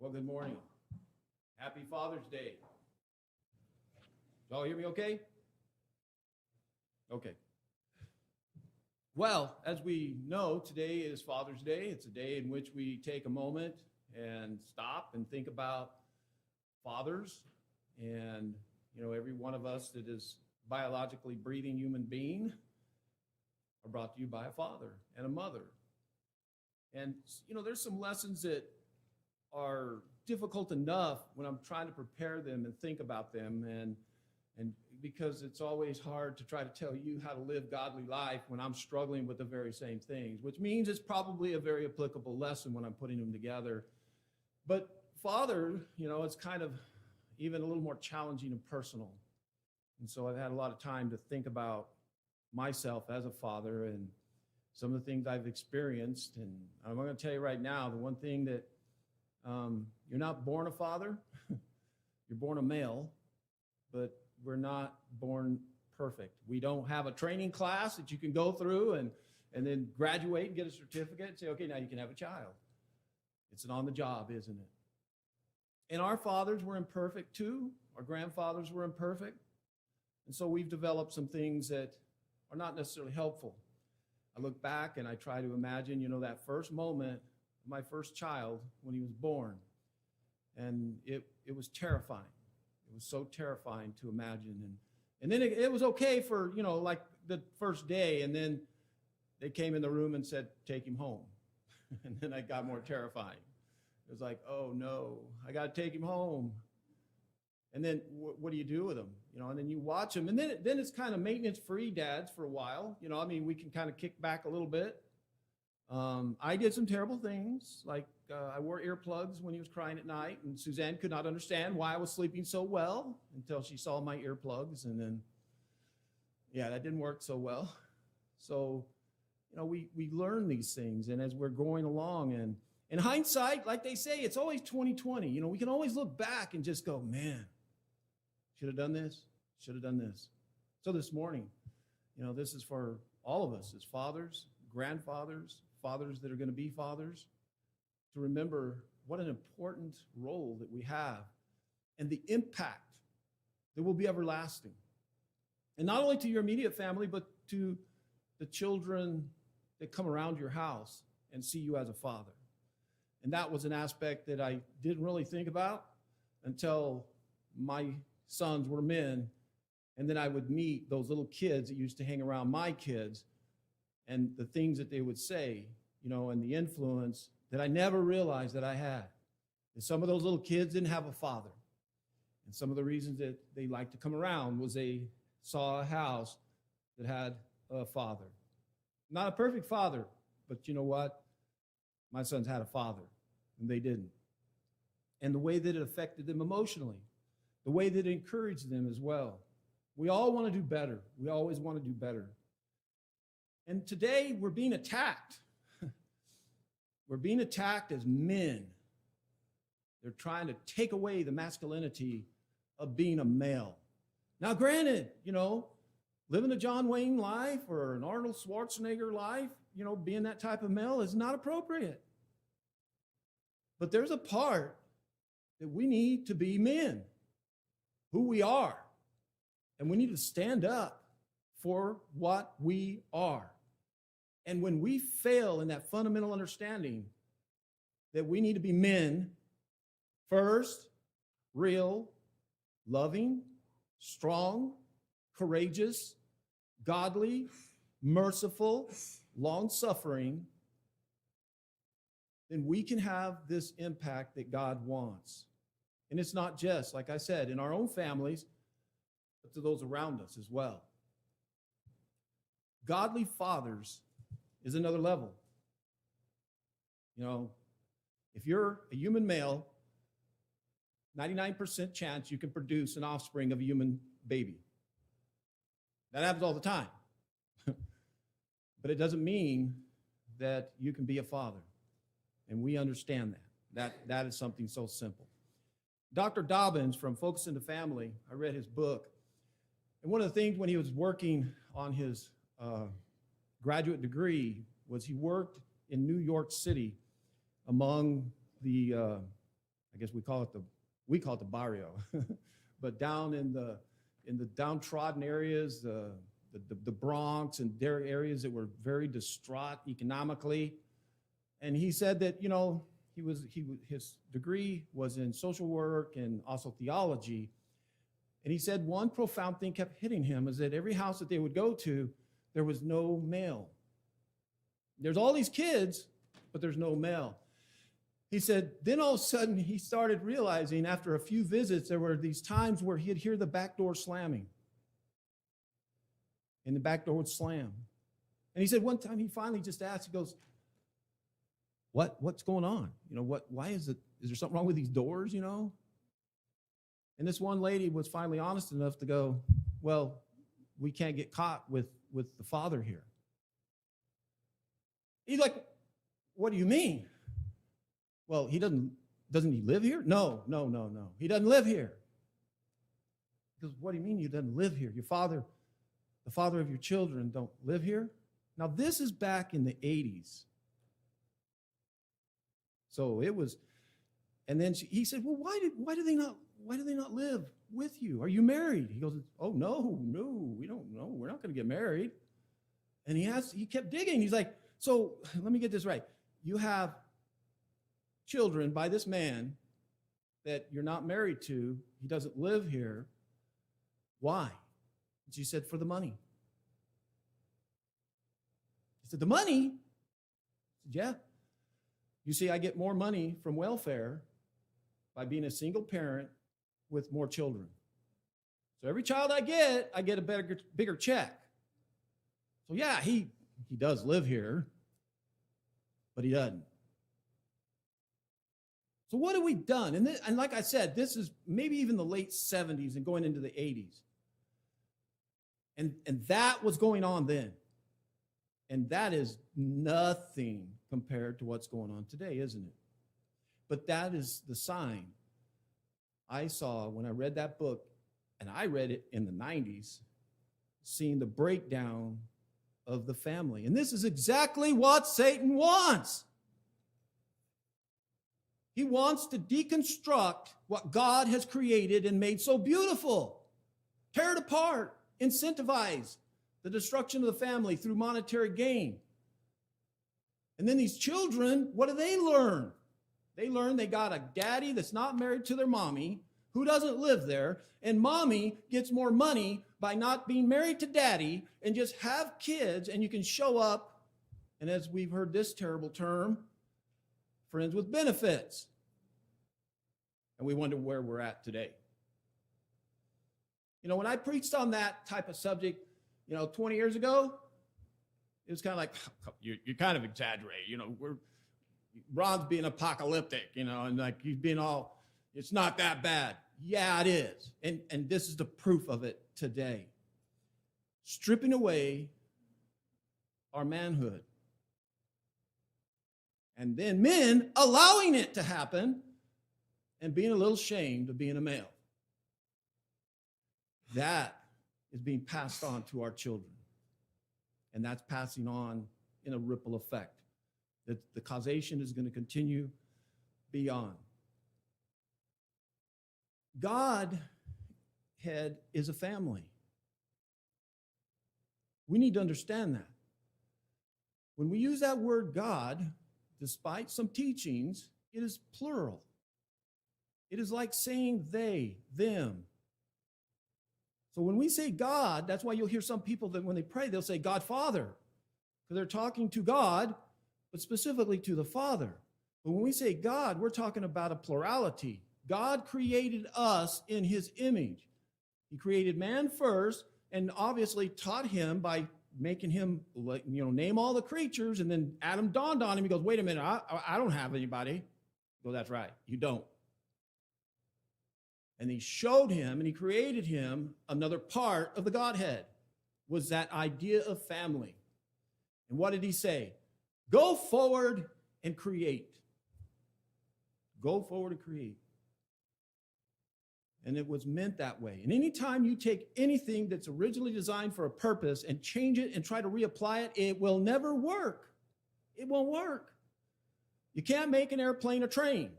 Well, good morning. Happy Father's Day. Y'all hear me okay? Okay. Well, as we know, today is Father's Day. It's a day in which we take a moment and stop and think about fathers. And, every one of us that is biologically breathing human being are brought to you by a father and a mother. And, there's some lessons that are difficult enough when I'm trying to prepare them and think about them, and because it's always hard to try to tell you how to live godly life when I'm struggling with the very same things, which means it's probably a very applicable lesson when I'm putting them together. But father, it's kind of even a little more challenging and personal. And so I've had a lot of time to think about myself as a father and some of the things I've experienced. And I'm going to tell you right now, the one thing that you're not born a father, you're born a male, but we're not born perfect. We don't have a training class that you can go through and then graduate and get a certificate and say, okay, now you can have a child. It's an on the job, isn't it? And our fathers were imperfect too. Our grandfathers were imperfect. And so we've developed some things that are not necessarily helpful. I look back and I try to imagine, that first moment of my first child when he was born. And it was terrifying. It was so terrifying to imagine. And then it was okay for, like the first day. And then they came in the room and said, take him home. And then it got more terrifying. It was like, oh no, I got to take him home. And then what do you do with him? And then you watch him. And then it's kind of maintenance-free dads for a while. We can kind of kick back a little bit. I did some terrible things, like I wore earplugs when he was crying at night, and Suzanne could not understand why I was sleeping so well until she saw my earplugs, and then, that didn't work so well. So, we learn these things, and as we're going along, and in hindsight, like they say, it's always 20/20. We can always look back and just go, man, should have done this, should have done this. So this morning, this is for all of us as fathers, grandfathers, fathers that are going to be fathers, to remember what an important role that we have and the impact that will be everlasting. And not only to your immediate family, but to the children that come around your house and see you as a father. And that was an aspect that I didn't really think about until my sons were men. And then I would meet those little kids that used to hang around my kids and the things that they would say, and the influence that I never realized that I had. And some of those little kids didn't have a father. And some of the reasons that they liked to come around was they saw a house that had a father. Not a perfect father, but you know what? My sons had a father, and they didn't. And the way that it affected them emotionally, the way that it encouraged them as well. We all want to do better. We always want to do better. And today we're being attacked. We're being attacked as men. They're trying to take away the masculinity of being a male. Now, granted, living a John Wayne life or an Arnold Schwarzenegger life, being that type of male is not appropriate. But there's a part that we need to be men, who we are. And we need to stand up for what we are. And when we fail in that fundamental understanding that we need to be men first, real, loving, strong, courageous, godly, merciful, long-suffering, then we can have this impact that God wants. And it's not just, like I said, in our own families, but to those around us as well. Godly fathers is another level. If you're a human male, 99% chance you can produce an offspring of a human baby. That happens all the time. But it doesn't mean that you can be a father. And we understand that. That is something so simple. Dr. Dobbins from Focus on the Family, I read his book. And one of the things when he was working on his graduate degree was he worked in New York City among the I guess we call it the barrio, but down in the downtrodden areas, the Bronx and their areas that were very distraught economically. And he said that, his degree was in social work and also theology. And he said one profound thing kept hitting him is that every house that they would go to, there was no mail. There's all these kids, but there's no mail. He said, then all of a sudden he started realizing after a few visits, there were these times where he'd hear the back door slamming. And the back door would slam. And he said one time he finally just asked, he goes, what's going on? Why is there something wrong with these doors, And this one lady was finally honest enough to go, well, we can't get caught with the father here. He's like, what do you mean? Well, doesn't he live here? No. He doesn't live here. He goes, what do you mean he doesn't live here? Your father, the father of your children, don't live here? Now, this is back in the 80s. So it was, and then he said, well, why do they not live with you? Are you married? He goes, oh, no, we don't know. We're not going to get married. And he kept digging. He's like, so let me get this right. You have children by this man that you're not married to. He doesn't live here. Why? And she said, for the money. He said, the money? I said, yeah. You see, I get more money from welfare by being a single parent with more children. So every child I get a bigger check. So yeah, he does live here, but he doesn't. So what have we done? And like I said, this is maybe even the late 70s and going into the 80s. And that was going on then. And that is nothing compared to what's going on today, isn't it? But that is the sign I saw when I read that book, and I read it in the 90s, seeing the breakdown of the family. And this is exactly what Satan wants. He wants to deconstruct what God has created and made so beautiful. Tear it apart, incentivize the destruction of the family through monetary gain. And then these children, what do they learn? They learn they got a daddy that's not married to their mommy, who doesn't live there, and mommy gets more money by not being married to daddy and just have kids, and you can show up, and as we've heard this terrible term, friends with benefits. And we wonder where we're at today. When I preached on that type of subject, 20 years ago, it was kind of like, you're kind of exaggerating. Ron's being apocalyptic, and like he's being all, it's not that bad. Yeah, it is. And this is the proof of it today. Stripping away our manhood. And then men allowing it to happen and being a little ashamed of being a male. That is being passed on to our children. And that's passing on in a ripple effect. That the causation is going to continue beyond. God is a family. We need to understand that. When we use that word God, despite some teachings, it is plural. It is like saying they, them. So when we say God, that's why you'll hear some people that when they pray, they'll say God Father, because they're talking to God, but specifically to the Father. But when we say God, we're talking about a plurality. God created us in his image. He created man first and obviously taught him by making him, name all the creatures. And then Adam dawned on him. He goes, wait a minute, I don't have anybody. Well, that's right. You don't. And he showed him and he created him another part of the Godhead, was that idea of family. And what did he say? Go forward and create. Go forward and create. And it was meant that way. And anytime you take anything that's originally designed for a purpose and change it and try to reapply it, it will never work. It won't work. You can't make an airplane a train.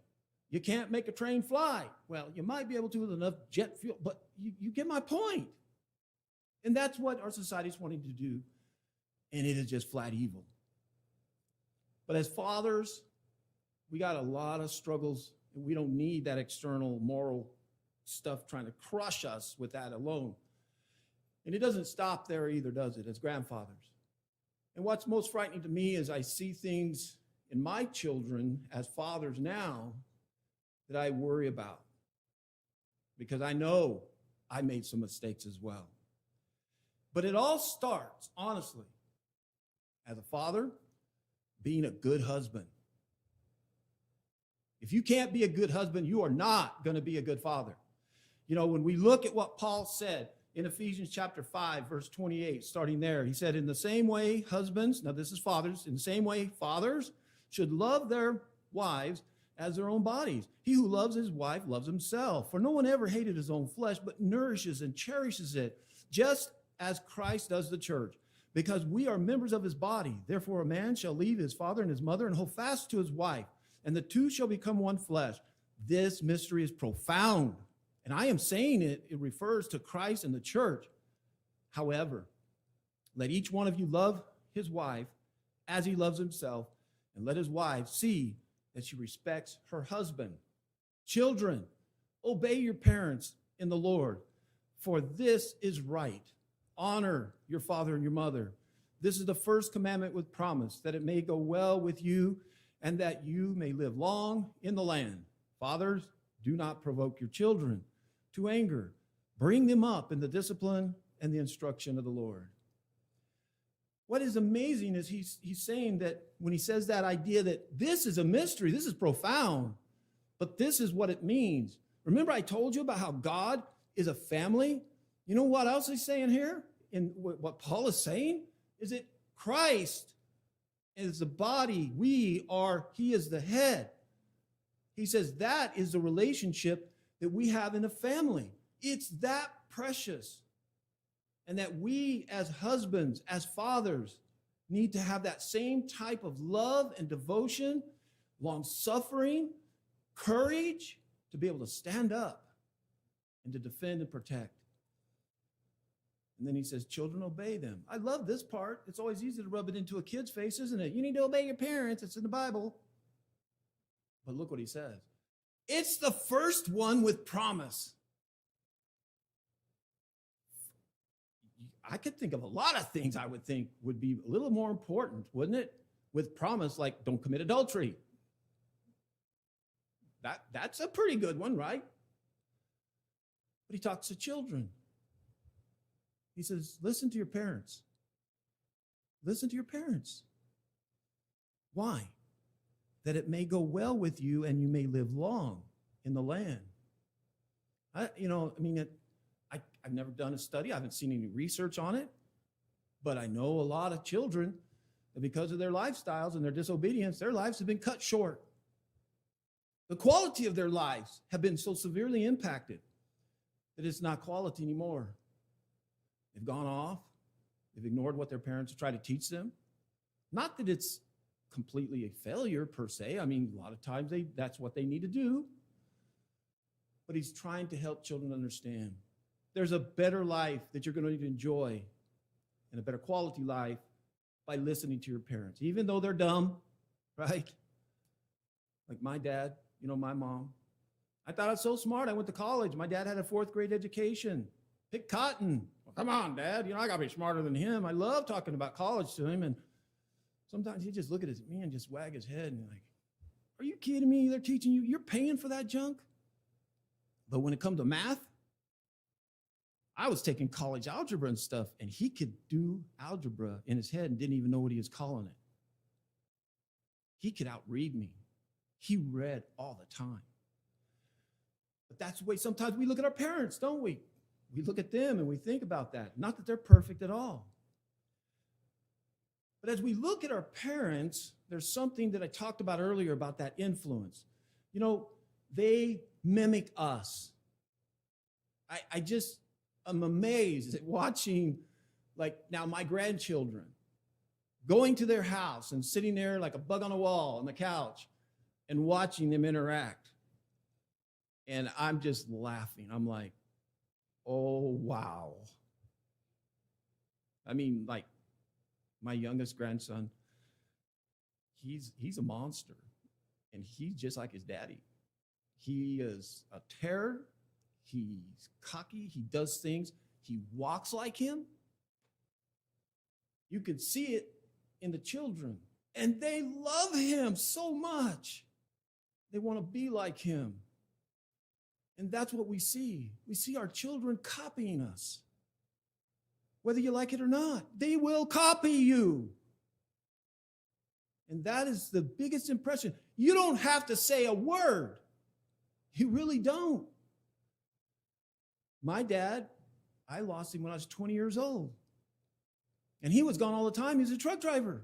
You can't make a train fly. Well, you might be able to with enough jet fuel, but you get my point. And that's what our society is wanting to do. And it is just flat evil. But as fathers, we got a lot of struggles, and we don't need that external moral stuff trying to crush us with that alone. And it doesn't stop there either, does it, as grandfathers? And what's most frightening to me is I see things in my children as fathers now that I worry about, because I know I made some mistakes as well. But it all starts, honestly, as a father, being a good husband. If you can't be a good husband, you are not going to be a good father. You know, when we look at what Paul said in Ephesians chapter 5, verse 28, starting there, he said, in the same way, husbands, now this is fathers, in the same way, fathers should love their wives as their own bodies. He who loves his wife loves himself. For no one ever hated his own flesh, but nourishes and cherishes it, just as Christ does the church, because we are members of his body. Therefore, a man shall leave his father and his mother and hold fast to his wife, and the two shall become one flesh. This mystery is profound. And I am saying it refers to Christ and the church. However, let each one of you love his wife as he loves himself, and let his wife see that she respects her husband. Children, obey your parents in the Lord, for this is right. Honor your father and your mother. This is the first commandment with promise, that it may go well with you and that you may live long in the land. Fathers, do not provoke your children to anger. Bring them up in the discipline and the instruction of the Lord. What is amazing is he's saying that when he says that idea that this is a mystery, this is profound, but this is what it means. Remember I told you about how God is a family? You know what else he's saying here? And what Paul is saying is that Christ is the body. He is the head. He says that is the relationship that we have in a family. It's that precious. And that we as husbands, as fathers, need to have that same type of love and devotion, long-suffering, courage to be able to stand up and to defend and protect. And then he says, children, obey them. I love this part. It's always easy to rub it into a kid's face, isn't it? You need to obey your parents. It's in the Bible. But look what he says. It's the first one with promise. I could think of a lot of things I would think would be a little more important, wouldn't it? With promise, like don't commit adultery. That's a pretty good one, right? But he talks to children. He says, listen to your parents. Listen to your parents. Why? That it may go well with you and you may live long in the land. I've never done a study. I haven't seen any research on it. But I know a lot of children that because of their lifestyles and their disobedience, their lives have been cut short. The quality of their lives have been so severely impacted that it's not quality anymore. They've gone off. They've ignored what their parents have tried to teach them. Not that it's completely a failure per se. I mean, a lot of times that's what they need to do. But he's trying to help children understand there's a better life that you're going to enjoy and a better quality life by listening to your parents, even though they're dumb, right? Like my dad, my mom. I thought I was so smart. I went to college. My dad had a 4th grade education. Pick cotton. Well, come on, Dad. I got to be smarter than him. I love talking about college to him. And sometimes he'd just look at me and just wag his head and be like, are you kidding me? They're teaching you. You're paying for that junk? But when it comes to math, I was taking college algebra and stuff, and he could do algebra in his head and didn't even know what he was calling it. He could outread me. He read all the time. But that's the way sometimes we look at our parents, don't we? We look at them and we think about that. Not that they're perfect at all. But as we look at our parents, there's something that I talked about earlier about that influence. They mimic us. I'm amazed at watching, now my grandchildren, going to their house and sitting there like a bug on a wall on the couch and watching them interact. And I'm just laughing. I'm like, oh, wow. I mean, like, my youngest grandson, he's a monster. And he's just like his daddy. He is a terror. He's cocky. He does things. He walks like him. You can see it in the children. And they love him so much. They want to be like him. And that's what we see. We see our children copying us. Whether you like it or not, they will copy you. And that is the biggest impression. You don't have to say a word. You really don't. My dad, I lost him when I was 20 years old. And he was gone all the time. He was a truck driver.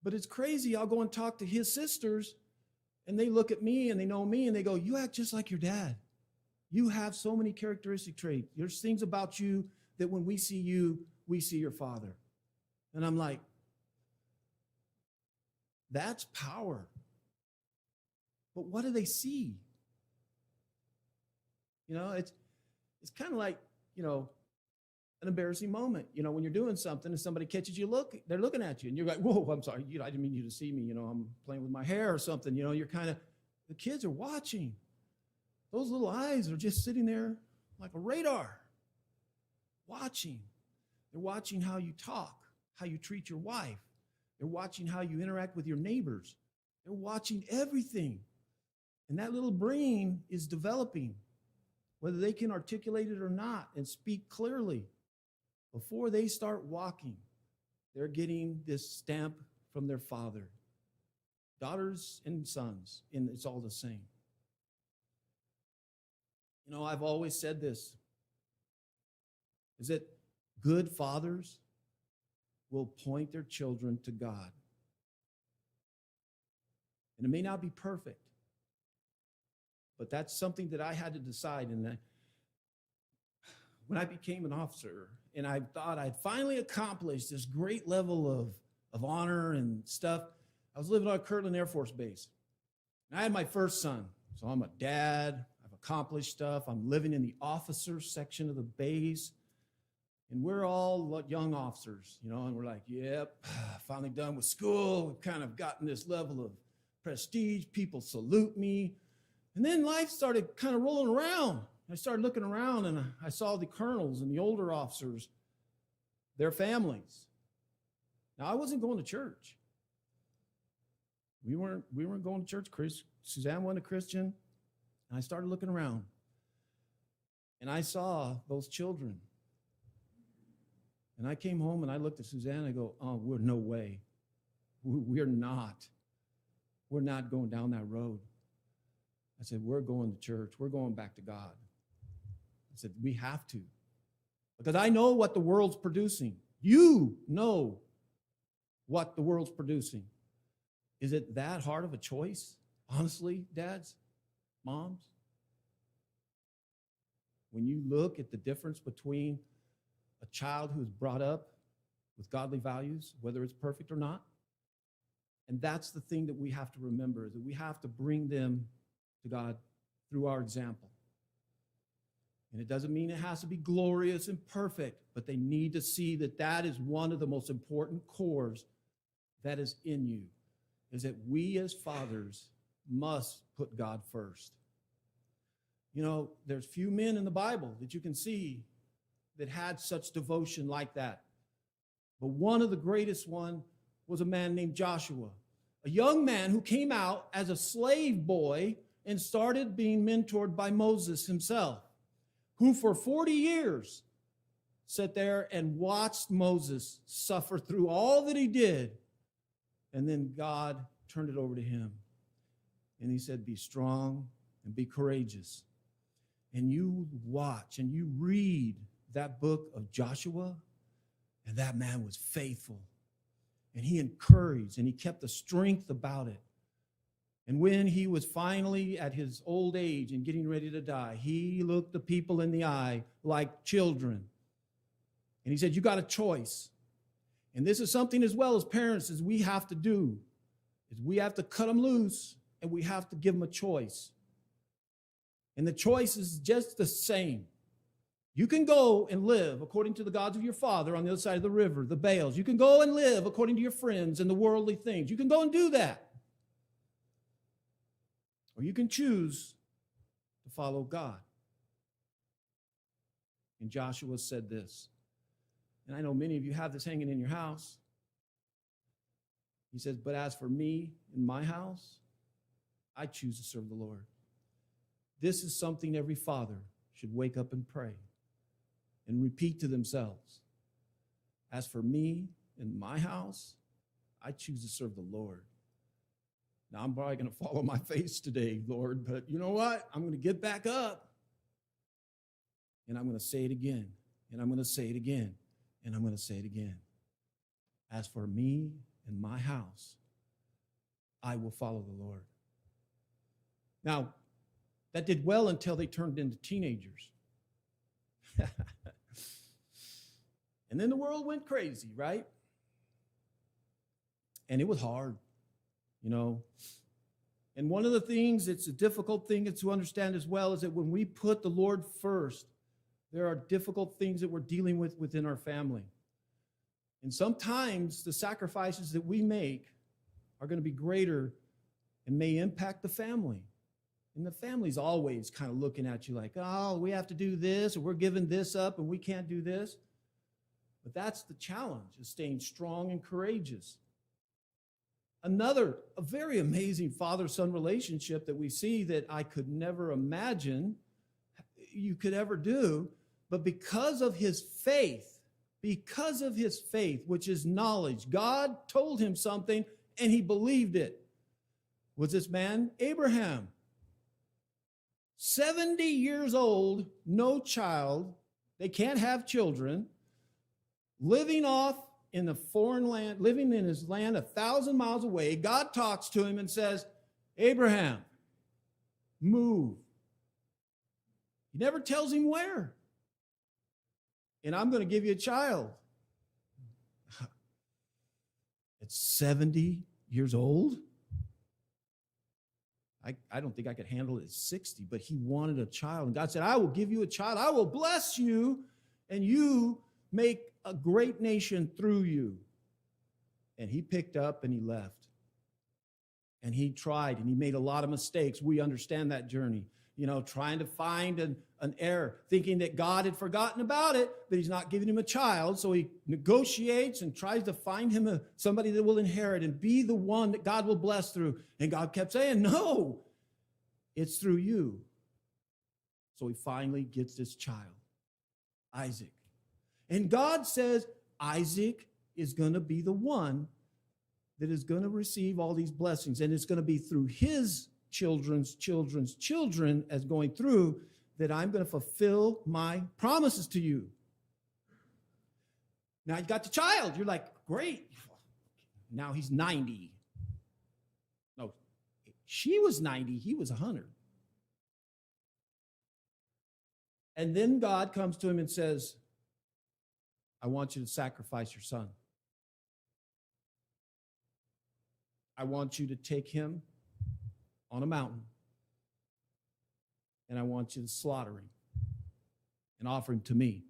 But it's crazy. I'll go and talk to his sisters, and they look at me, and they know me, and they go, you act just like your dad. You have so many characteristic traits. There's things about you that when we see you, we see your father. And I'm like, that's power. But what do they see? You know, it's kind of like, you know, an embarrassing moment. You know, when you're doing something and somebody catches you, they're looking at you, and you're like, whoa, I'm sorry. I didn't mean you to see me. You know, I'm playing with my hair or something. You know, you're kind of, the kids are watching. Those little eyes are just sitting there like a radar, watching. They're watching how you talk, how you treat your wife. They're watching how you interact with your neighbors. They're watching everything. And that little brain is developing, whether they can articulate it or not and speak clearly. Before they start walking, they're getting this stamp from their father. Daughters and sons, and it's all the same. You know, I've always said this, is that good fathers will point their children to God. And it may not be perfect, but that's something that I had to decide. And when I became an officer and I thought I'd finally accomplished this great level of honor and stuff, I was living on Kirtland Air Force Base. And I had my first son. So I'm a dad. I've accomplished stuff. I'm living in the officer section of the base. And we're all young officers, you know, and we're like, yep, finally done with school. We've kind of gotten this level of prestige. People salute me. And then life started kind of rolling around. I started looking around, and I saw the colonels and the older officers, their families. Now, I wasn't going to church. We weren't going to church. Suzanne wasn't a Christian. And I started looking around. And I saw those children. And I came home, and I looked at Suzanne, and I go, oh, we're no way. We're not. We're not going down that road. I said, we're going to church. We're going back to God. I said, we have to. Because I know what the world's producing. You know what the world's producing. Is it that hard of a choice? Honestly, dads, moms? When you look at the difference between a child who is brought up with godly values, whether it's perfect or not, and that's the thing that we have to remember, is that we have to bring them to God through our example. And it doesn't mean it has to be glorious and perfect, but they need to see that that is one of the most important cores that is in you, is that we as fathers must put God first. You know, there's few men in the Bible that you can see that had such devotion like that. But one of the greatest one was a man named Joshua, a young man who came out as a slave boy and started being mentored by Moses himself, who for 40 years sat there and watched Moses suffer through all that he did. And then God turned it over to him. And he said, be strong and be courageous. And you watch and you read that book of Joshua, and that man was faithful. And he encouraged, and he kept the strength about it. And when he was finally at his old age and getting ready to die, he looked the people in the eye like children. And he said, you got a choice. And this is something as well as parents as we have to do, is we have to cut them loose, and we have to give them a choice. And the choice is just the same. You can go and live according to the gods of your father on the other side of the river, the Baals. You can go and live according to your friends and the worldly things. You can go and do that. Or you can choose to follow God. And Joshua said this, and I know many of you have this hanging in your house. He says, but as for me and my house, I choose to serve the Lord. This is something every father should wake up and pray and repeat to themselves. As for me and my house, I choose to serve the Lord. Now, I'm probably going to fall on my face today, Lord, but you know what? I'm going to get back up, and I'm going to say it again, and I'm going to say it again, and I'm going to say it again. As for me and my house, I will follow the Lord. Now, that did well until they turned into teenagers. And then the world went crazy, right? And it was hard, you know. And one of the things, it's a difficult thing to understand as well, is that when we put the Lord first, there are difficult things that we're dealing with within our family. And sometimes the sacrifices that we make are going to be greater and may impact the family. And the family's always kind of looking at you like, oh, we have to do this, or we're giving this up, and we can't do this. But that's the challenge, is staying strong and courageous. A very amazing father-son relationship that we see that I could never imagine you could ever do, but because of his faith, which is knowledge, God told him something and he believed it, was this man, Abraham. 70 years old, no child, they can't have children, living off in a foreign land, living in his land 1,000 miles away. God talks to him and says, Abraham, move. He never tells him where. And I'm going to give you a child. At 70 years old? I don't think I could handle it at 60, but he wanted a child. And God said, I will give you a child. I will bless you, and you make a great nation through you. And he picked up and he left. And he tried, and he made a lot of mistakes. We understand that journey. You know, trying to find an heir, thinking that God had forgotten about it, that he's not giving him a child. So he negotiates and tries to find him somebody that will inherit and be the one that God will bless through. And God kept saying, no, it's through you. So he finally gets this child, Isaac. And God says Isaac is going to be the one that is going to receive all these blessings. And it's going to be through his children's children as going through that I'm going to fulfill my promises to you. Now you got the child. You're like, great. Now he's 90. No, she was 90. He was 100. And then God comes to him and says, I want you to sacrifice your son. I want you to take him on a mountain, and I want you to slaughter him and offer him to me.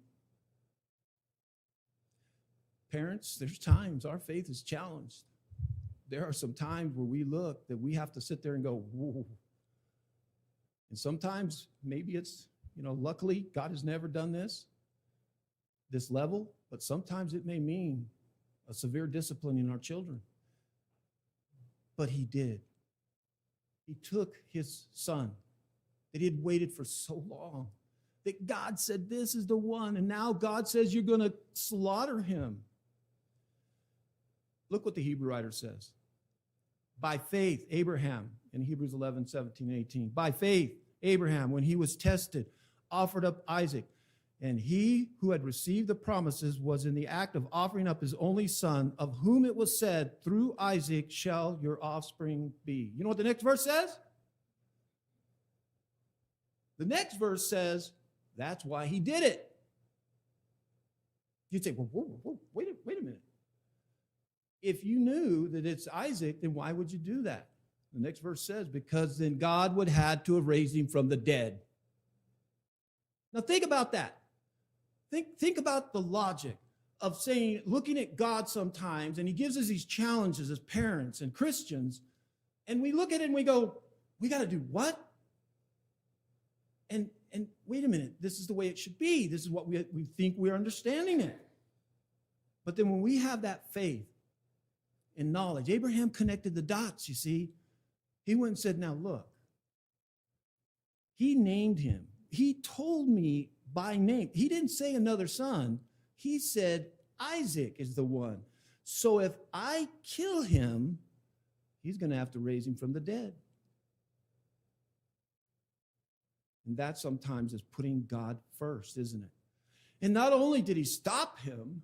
Parents, there's times our faith is challenged. There are some times where we look that we have to sit there and go, whoa. And sometimes maybe it's, luckily God has never done this level, but sometimes it may mean a severe discipline in our children. But he did. He took his son that he had waited for so long, that God said, this is the one. And now God says, you're going to slaughter him. Look what the Hebrew writer says. By faith, Abraham, in Hebrews 11, 17, 18. By faith, Abraham, when he was tested, offered up Isaac. And he who had received the promises was in the act of offering up his only son, of whom it was said, through Isaac shall your offspring be. You know what the next verse says? The next verse says, that's why he did it. You'd say, well, whoa, wait a minute. If you knew that it's Isaac, then why would you do that? The next verse says, because then God would have had to have raised him from the dead. Now think about that. Think about the logic of saying, looking at God sometimes, and he gives us these challenges as parents and Christians, and we look at it and we go, we got to do what? And wait a minute, this is the way it should be. This is what we think we're understanding it. But then when we have that faith and knowledge, Abraham connected the dots, you see. He went and said, now look, he named him. He told me by name. He didn't say another son. He said, Isaac is the one. So if I kill him, he's going to have to raise him from the dead. And that sometimes is putting God first, isn't it? And not only did he stop him,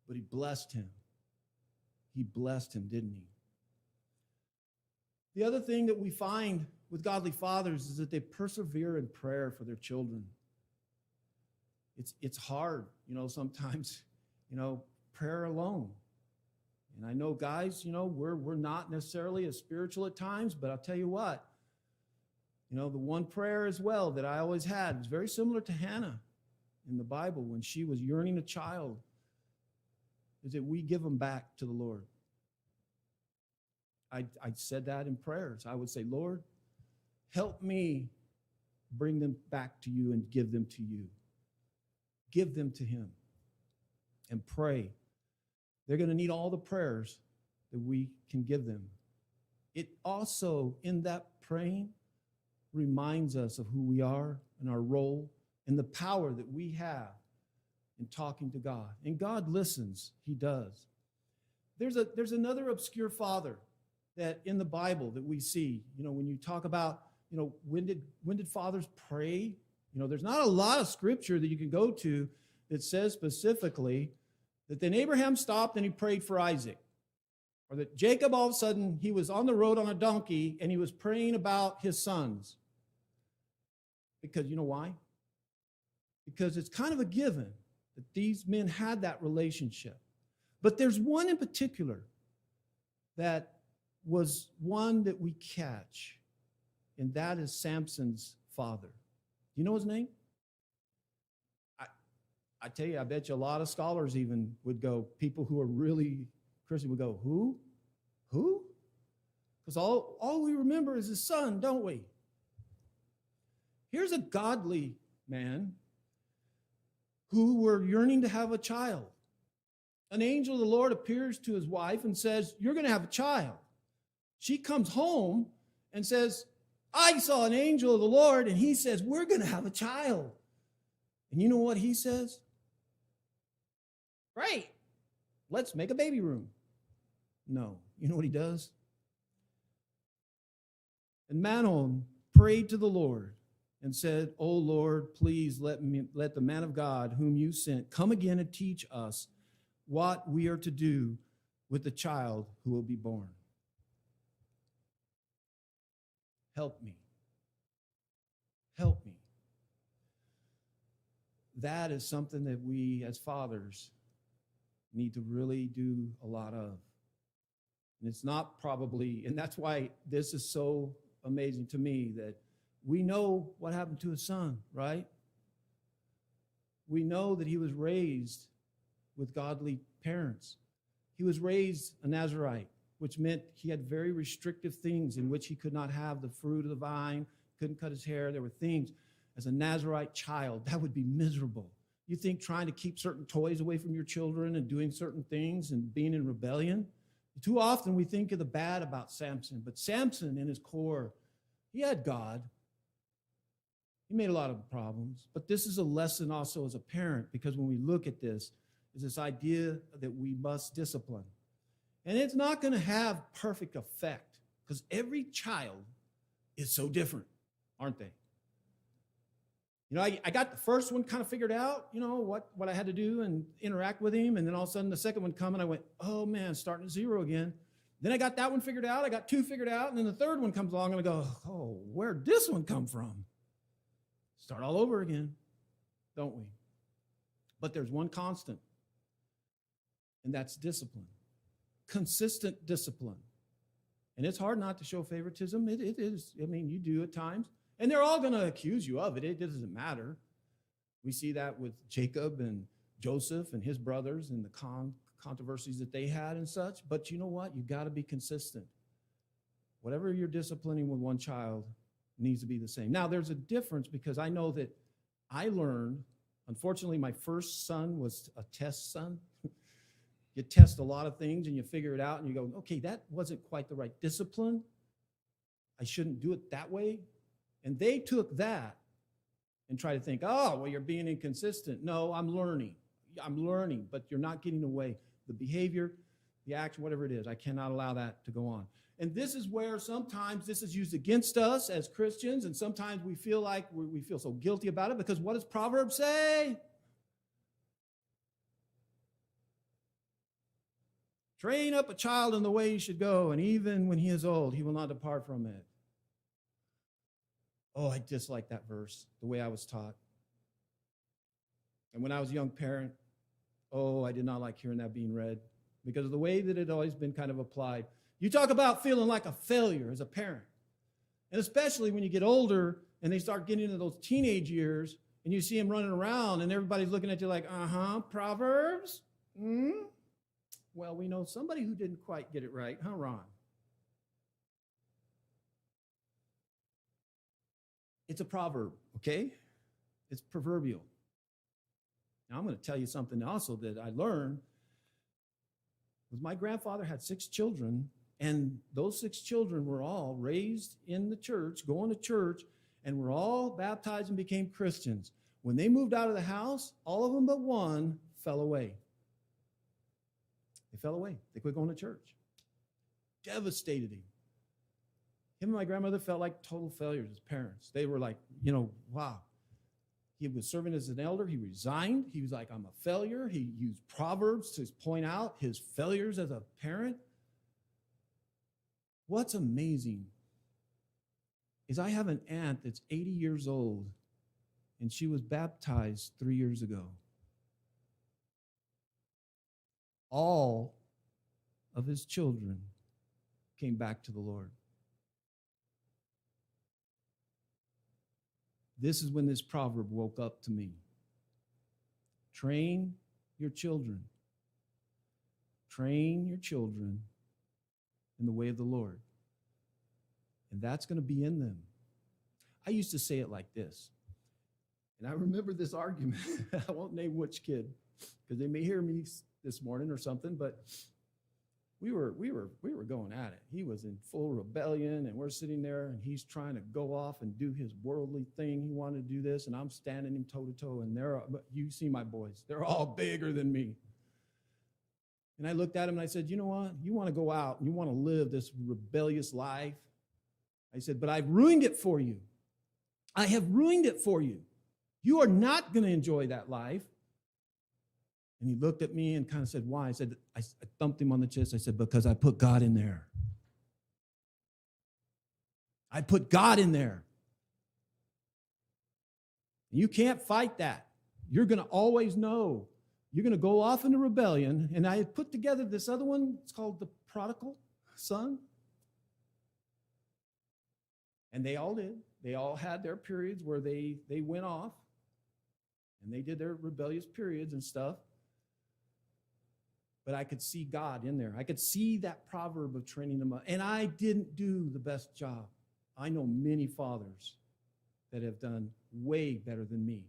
but he blessed him. He blessed him, didn't he? The other thing that we find with godly fathers is that they persevere in prayer for their children. It's hard, sometimes, prayer alone. And I know, guys, we're not necessarily as spiritual at times, but I'll tell you what, the one prayer as well that I always had was very similar to Hannah in the Bible when she was yearning a child, is that we give them back to the Lord. I said that in prayers. I would say, Lord, help me bring them back to you and give them to you. Give them to him and pray. They're going to need all the prayers that we can give them. It also, in that praying, reminds us of who we are and our role and the power that we have in talking to God. And God listens. He does. There's another obscure father that in the Bible that we see, when you talk about, when did fathers pray? There's not a lot of scripture that you can go to that says specifically that then Abraham stopped and he prayed for Isaac. Or that Jacob, all of a sudden, he was on the road on a donkey and he was praying about his sons. Because you know why? Because it's kind of a given that these men had that relationship. But there's one in particular that was one that we catch, and that is Samson's father. You know his name? I tell you, I bet you a lot of scholars even would go, people who are really Christian would go, who? Who? Because all we remember is his son, don't we? Here's a godly man who were yearning to have a child. An angel of the Lord appears to his wife and says, you're going to have a child. She comes home and says, I saw an angel of the Lord, and he says, we're going to have a child. And you know what he says? Great. Let's make a baby room. No. You know what he does? And Manon prayed to the Lord and said, oh Lord, please let the man of God whom you sent come again and teach us what we are to do with the child who will be born. Help me. Help me. That is something that we as fathers need to really do a lot of. And it's not probably, and that's why this is so amazing to me, that we know what happened to his son, right? We know that he was raised with godly parents. He was raised a Nazirite, which meant he had very restrictive things in which he could not have the fruit of the vine, couldn't cut his hair. There were things as a Nazirite child that would be miserable. You think trying to keep certain toys away from your children and doing certain things and being in rebellion? Too often we think of the bad about Samson, but Samson in his core, he had God. He made a lot of problems, but this is a lesson also as a parent, because when we look at this, is this idea that we must discipline. And it's not going to have perfect effect because every child is so different, aren't they? I got the first one kind of figured out, what I had to do and interact with him. And then all of a sudden the second one come and I went, oh man, starting at zero again. Then I got that one figured out. I got two figured out. And then the third one comes along and I go, oh, where'd this one come from? Start all over again, don't we? But there's one constant, and that's discipline. Consistent discipline. And it's hard not to show favoritism. It is. I mean, you do at times. And they're all going to accuse you of it. It doesn't matter. We see that with Jacob and Joseph and his brothers and the controversies that they had and such. But you know what? You got to be consistent. Whatever you're disciplining with one child needs to be the same. Now, there's a difference because I know that I learned, unfortunately, my first son was a test son. You test a lot of things and you figure it out and you go, okay, that wasn't quite the right discipline. I shouldn't do it that way. And they took that and try to think, oh, well, you're being inconsistent. No, I'm learning, but you're not getting away. The behavior, the action, whatever it is, I cannot allow that to go on. And this is where sometimes this is used against us as Christians, and sometimes we feel like we feel so guilty about it because what does Proverbs say? Train up a child in the way he should go, and even when he is old, he will not depart from it. Oh, I dislike that verse, the way I was taught. And when I was a young parent, I did not like hearing that being read because of the way that it had always been kind of applied. You talk about feeling like a failure as a parent. And especially when you get older and they start getting into those teenage years and you see them running around and everybody's looking at you like, Proverbs? Well, we know somebody who didn't quite get it right, huh, Ron? It's a proverb, okay? It's proverbial. Now, I'm going to tell you something also that I learned was my grandfather had 6 children, and those 6 children were all raised in the church, going to church, and were all baptized and became Christians. When they moved out of the house, all of them but one fell away. They fell away. They quit going to church. Devastated him. Him and my grandmother felt like total failures as parents. They were like, wow. He was serving as an elder. He resigned. He was like, I'm a failure. He used Proverbs to point out his failures as a parent. What's amazing is I have an aunt that's 80 years old, and she was baptized 3 years ago. All of his children came back to the Lord. This is when this proverb woke up to me. Train your children. Train your children in the way of the Lord. And that's going to be in them. I used to say it like this. And I remember this argument. I won't name which kid, because they may hear me this morning or something, but we were going at it. He was in full rebellion, and we're sitting there, and he's trying to go off and do his worldly thing. He wanted to do this, and I'm standing him toe to toe, and you see my boys. They're all bigger than me. And I looked at him, and I said, you know what? You want to go out, and you want to live this rebellious life? I said, but I've ruined it for you. I have ruined it for you. You are not going to enjoy that life. And he looked at me and kind of said, why? I thumped him on the chest. I said, because I put God in there. I put God in there. And you can't fight that. You're going to always know. You're going to go off into rebellion. And I had put together this other one. It's called the prodigal son. And they all did. They all had their periods where they went off. And they did their rebellious periods and stuff. But I could see God in there. I could see that proverb of training them up. And I didn't do the best job. I know many fathers that have done way better than me.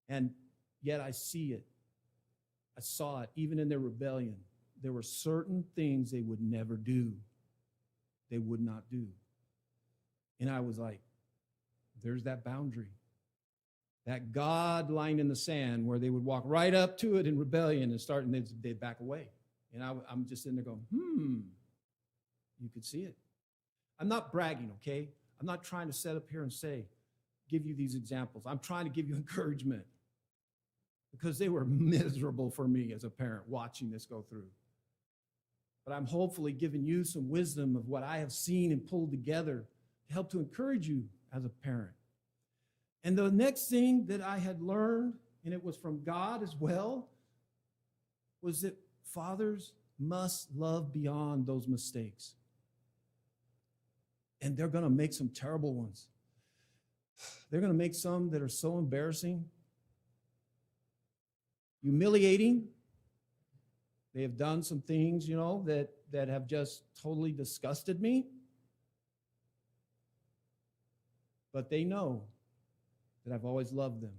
And yet I see it. I saw it even in their rebellion. There were certain things they would never do. They would not do. And I was like, there's that boundary. That God line in the sand where they would walk right up to it in rebellion and they'd back away. And I'm just in there going, you could see it. I'm not bragging, okay? I'm not trying to set up here and give you these examples. I'm trying to give you encouragement because they were miserable for me as a parent watching this go through. But I'm hopefully giving you some wisdom of what I have seen and pulled together to help to encourage you as a parent. And the next thing that I had learned, and it was from God as well, was that fathers must love beyond those mistakes. And they're going to make some terrible ones. They're going to make some that are so embarrassing, humiliating. They have done some things, that have just totally disgusted me. But they know that I've always loved them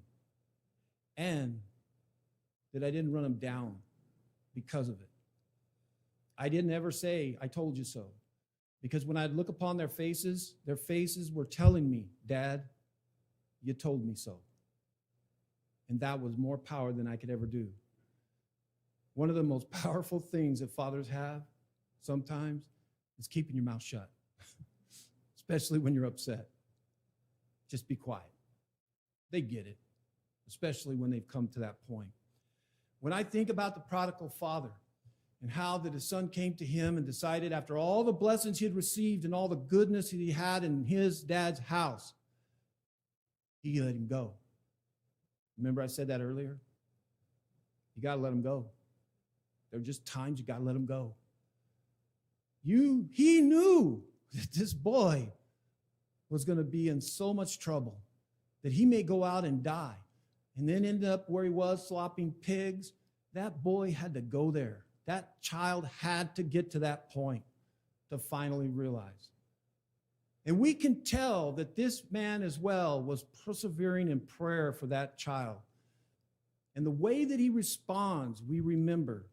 and that I didn't run them down because of it. I didn't ever say, I told you so. Because when I'd look upon their faces were telling me, Dad, you told me so. And that was more power than I could ever do. One of the most powerful things that fathers have sometimes is keeping your mouth shut, especially when you're upset. Just be quiet. They get it, especially when they've come to that point. When I think about the prodigal father and how that his son came to him and decided after all the blessings he had received and all the goodness that he had in his dad's house, he let him go. Remember I said that earlier? You got to let him go. There are just times you got to let him go. He knew that this boy was going to be in so much trouble that he may go out and die and then end up where he was slopping pigs. That boy had to go there. That child had to get to that point to finally realize. And we can tell that this man as well was persevering in prayer for that child. And the way that he responds, we remember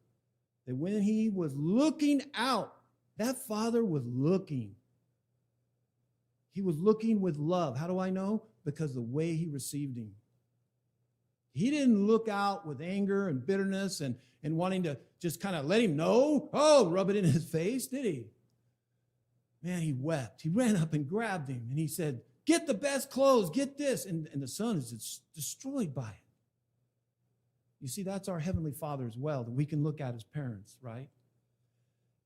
that when he was looking out, that father was looking. He was looking with love. How do I know? Because the way he received him. He didn't look out with anger and bitterness and wanting to just kind of let him know, rub it in his face, did he? Man, he wept. He ran up and grabbed him and he said, get the best clothes, get this. And the son is destroyed by it. You see, that's our Heavenly Father as well, that we can look at as parents, right?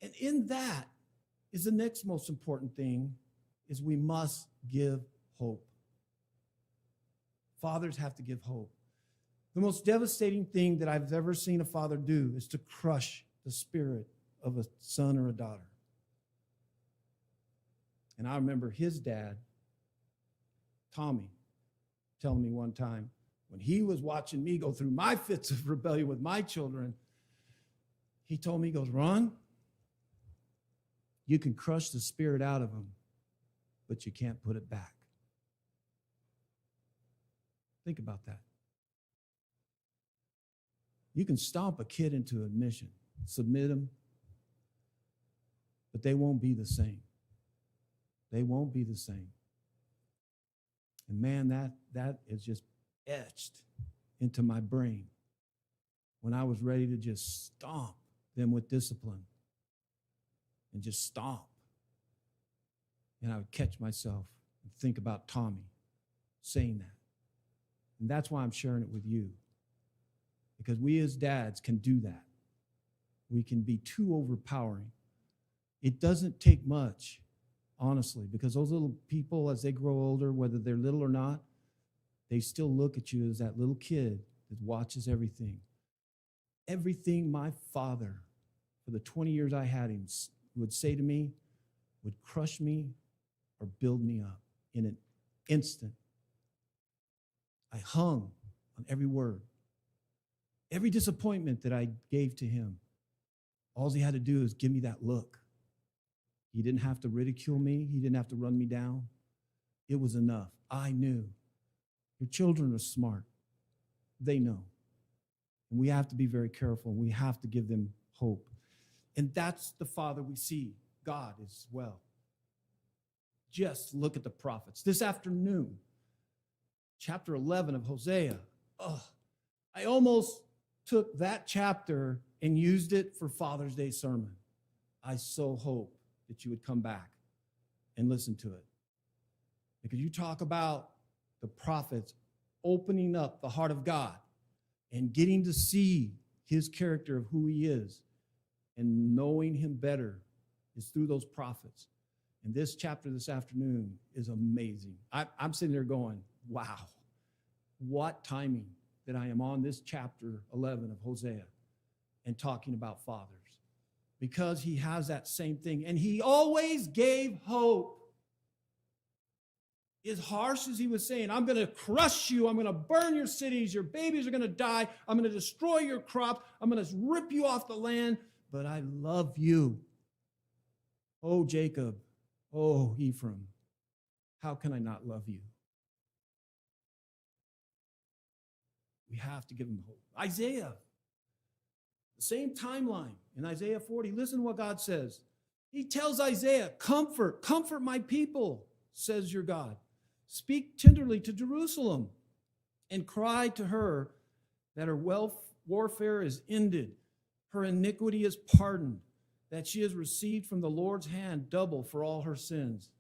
And in that is the next most important thing, is we must give hope. Fathers have to give hope. The most devastating thing that I've ever seen a father do is to crush the spirit of a son or a daughter. And I remember his dad, Tommy, telling me one time, when he was watching me go through my fits of rebellion with my children, he told me, he goes, Ron, you can crush the spirit out of them, but you can't put it back. Think about that. You can stomp a kid into admission, submit them, but they won't be the same. They won't be the same. And man, that is just etched into my brain when I was ready to just stomp them with discipline and just stomp. And I would catch myself and think about Tommy saying that. And that's why I'm sharing it with you. Because we as dads can do that. We can be too overpowering. It doesn't take much, honestly, because those little people, as they grow older, whether they're little or not, they still look at you as that little kid that watches everything. Everything my father, for the 20 years I had him, would say to me would crush me or build me up in an instant. I hung on every word. Every disappointment that I gave to him, all he had to do is give me that look. He didn't have to ridicule me. He didn't have to run me down. It was enough. I knew. Your children are smart. They know. And we have to be very careful. We have to give them hope. And that's the Father we see, God as well. Just look at the prophets. This afternoon, chapter 11 of Hosea. I almost took that chapter and used it for Father's Day sermon. I so hope that you would come back and listen to it. Because you talk about the prophets opening up the heart of God and getting to see his character of who he is and knowing him better is through those prophets. And this chapter this afternoon is amazing. I'm sitting there going, wow, what timing that I am on this chapter 11 of Hosea and talking about fathers. Because he has that same thing. And he always gave hope. as harsh as he was saying, I'm going to crush you, I'm going to burn your cities, your babies are going to die, I'm going to destroy your crops, I'm going to rip you off the land, but I love you. Oh, Jacob, oh, Ephraim, how can I not love you? We have to give him hope. Isaiah, the same timeline in Isaiah 40. Listen to what God says. He tells Isaiah, comfort my people, says your God. Speak tenderly to Jerusalem and cry to her that her warfare is ended, her iniquity is pardoned, that she has received from the Lord's hand double for all her sins.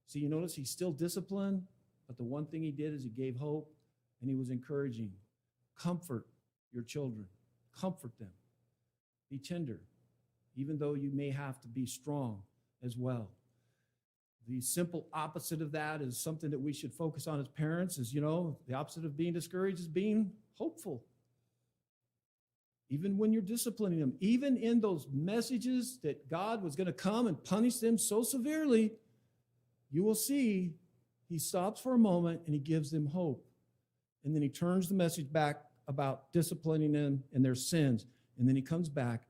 See, you notice he's still disciplined, but the one thing he did is he gave hope and he was encouraging. Comfort your children. Comfort them. Be tender, even though you may have to be strong as well. The simple opposite of that is something that we should focus on as parents is, the opposite of being discouraged is being hopeful. Even when you're disciplining them, even in those messages that God was going to come and punish them so severely, you will see he stops for a moment and he gives them hope. And then he turns the message back about disciplining them and their sins. And then he comes back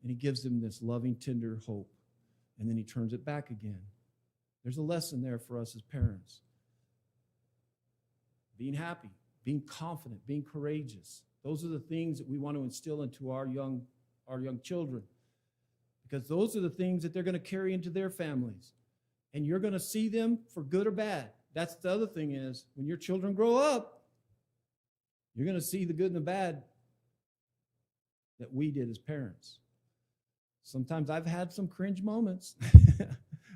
and he gives them this loving, tender hope. And then he turns it back again. There's a lesson there for us as parents. Being happy, being confident, being courageous. Those are the things that we want to instill into our young children. Because those are the things that they're going to carry into their families. And you're going to see them for good or bad. That's the other thing is, when your children grow up, you're going to see the good and the bad that we did as parents. Sometimes I've had some cringe moments.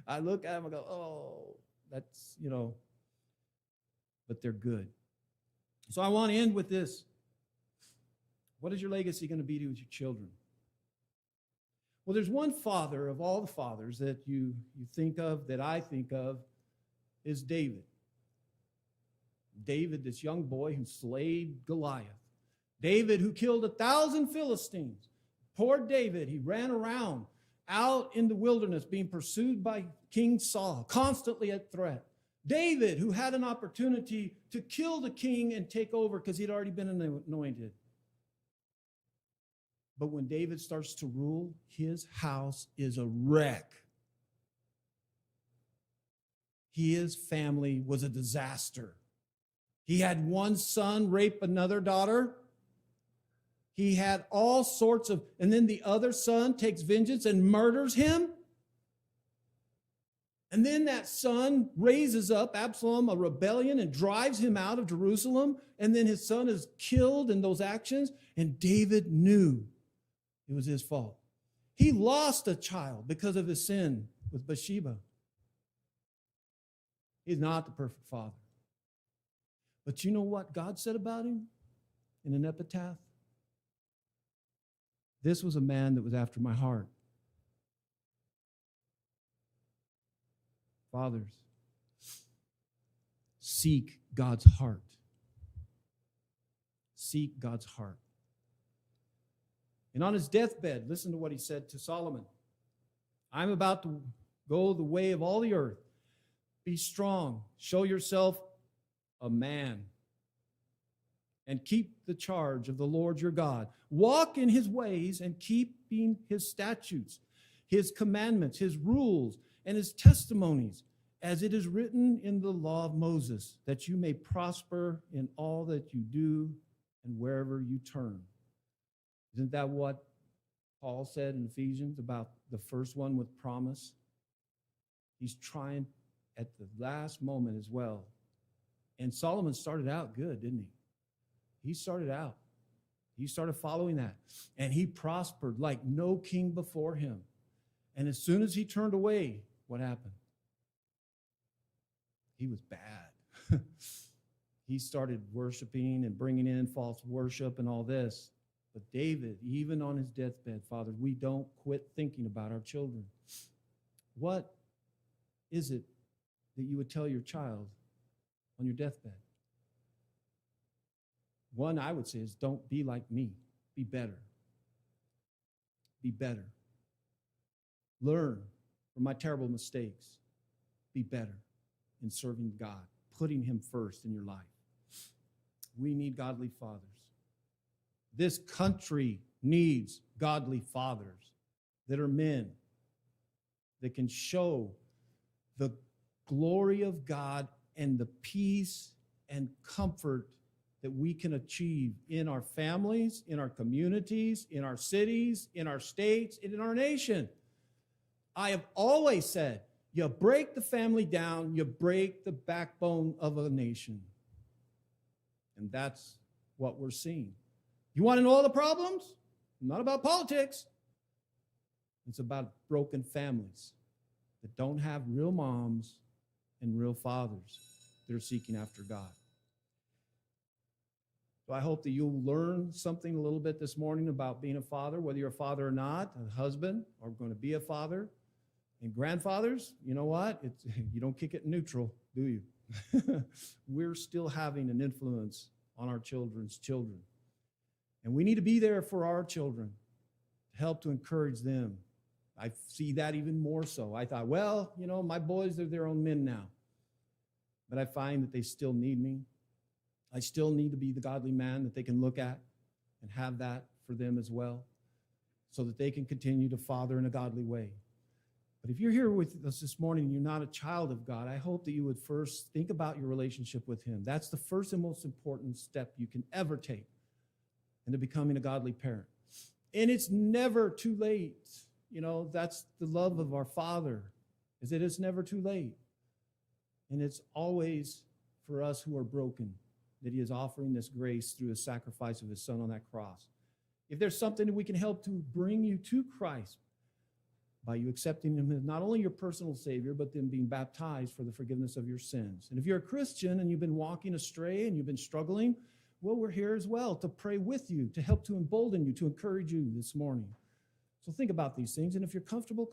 I look at them and go, oh, that's, but they're good. So I want to end with this. What is your legacy going to be to your children? Well, there's one father of all the fathers that you think of, that I think of, is David. David, this young boy who slayed Goliath. David, who killed 1,000 Philistines. Poor David, he ran around out in the wilderness being pursued by King Saul, constantly at threat. David, who had an opportunity to kill the king and take over because he'd already been anointed. But when David starts to rule, his house is a wreck. His family was a disaster. He had one son rape another daughter. He had all sorts of, and then the other son takes vengeance and murders him. And then that son raises up Absalom, a rebellion, and drives him out of Jerusalem. And then his son is killed in those actions. And David knew it was his fault. He lost a child because of his sin with Bathsheba. He's not the perfect father. But you know what God said about him in an epitaph? This was a man that was after my heart. Fathers, seek God's heart. Seek God's heart. And on his deathbed, listen to what he said to Solomon. I'm about to go the way of all the earth. Be strong. Show yourself a man. And keep the charge of the Lord your God. Walk in his ways and keeping his statutes, his commandments, his rules, and his testimonies, as it is written in the law of Moses, that you may prosper in all that you do and wherever you turn. Isn't that what Paul said in Ephesians about the first one with promise? He's trying at the last moment as well. And Solomon started out good, didn't he? He started out. He started following that. And he prospered like no king before him. And as soon as he turned away, what happened? He was bad. He started worshiping and bringing in false worship and all this. But David, even on his deathbed, Father, we don't quit thinking about our children. What is it that you would tell your child on your deathbed? One I would say is, don't be like me. Be better. Be better. Learn from my terrible mistakes. be better in serving God, putting him first in your life. We need godly fathers. This country needs godly fathers that are men, that can show the glory of God and the peace and comfort that we can achieve in our families, in our communities, in our cities, in our states, and in our nation. I have always said, you break the family down, you break the backbone of a nation. And that's what we're seeing. You want to know all the problems? Not about politics. It's about broken families that don't have real moms and real fathers that are seeking after God. So I hope that you'll learn something a little bit this morning about being a father, whether you're a father or not, a husband, or going to be a father. And grandfathers, you know what? You don't kick it neutral, do you? We're still having an influence on our children's children. And we need to be there for our children to help to encourage them. I see that even more so. I thought, well, my boys are their own men now. But I find that they still need me. I still need to be the godly man that they can look at and have that for them as well, so that they can continue to father in a godly way. But if you're here with us this morning and you're not a child of God, I hope that you would first think about your relationship with him. That's the first and most important step you can ever take into becoming a godly parent. And it's never too late. That's the love of our Father, is that it's never too late. And it's always for us who are broken that he is offering this grace through the sacrifice of his son on that cross. If there's something that we can help to bring you to Christ, by you accepting him as not only your personal Savior, but then being baptized for the forgiveness of your sins. And if you're a Christian and you've been walking astray and you've been struggling, well, we're here as well to pray with you, to help to embolden you, to encourage you this morning. So think about these things, and if you're comfortable,